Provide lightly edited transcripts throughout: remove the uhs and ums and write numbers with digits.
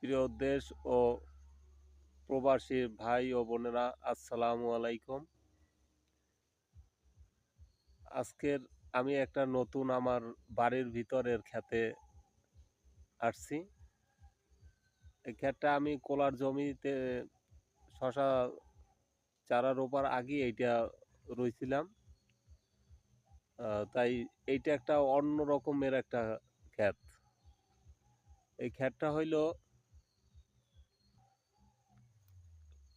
প্রিয় দেশ ও প্রবাসী ভাই ও বোনেরা, আসসালামু আলাইকুম। আজকের আমি একটা নতুন আমার বাড়ির ভিতরের ক্ষেতে আসছি। এই ক্ষেতটা আমি কোলার জমিতে শশা চারা রোপার আগে এইটা রইছিলাম। তাই এইটা একটা অন্য রকমের একটা ক্ষেত। এই ক্ষেতটা হইল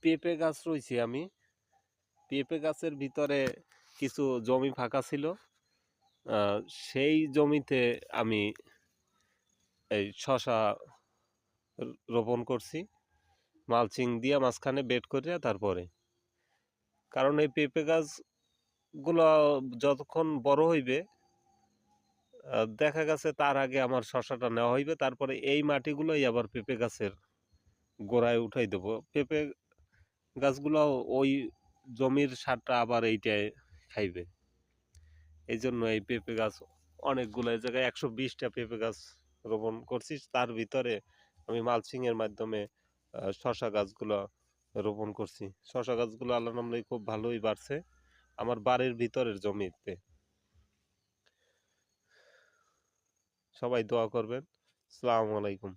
পেঁপে গাছ রইছি আমি। পেঁপে গাছের ভিতরে কিছু জমি ফাঁকা ছিল। আহ, সেই জমিতে আমি এই শশা রোপণ করছি, মালচিং দিয়ে মাঝখানে বেড করে। তারপরে কারণ এই পেঁপে গাছগুলো যতক্ষণ বড় হইবে, দেখা গেছে তার আগে আমার শশাটা নেওয়া হইবে। তারপরে এই মাটিগুলোই আবার পেঁপে গাছের গোড়ায় উঠাই দেবো। পেঁপে গাছগুলো ওই জমির সারটা আবার এইটায় খাইবে। এই জন্য এই পেঁপে গাছ অনেকগুলো, এই জায়গায় 120টা পেঁপে গাছ রোপণ করছি। তার ভিতরে আমি মালচিং এর মাধ্যমে শশা গাছগুলো রোপণ করছি। শশা গাছগুলো আল্লাহর নামে খুব ভালোই বাড়ছে আমার বাড়ির ভিতরের জমিতে। সবাই দোয়া করবেন। আসসালামু আলাইকুম।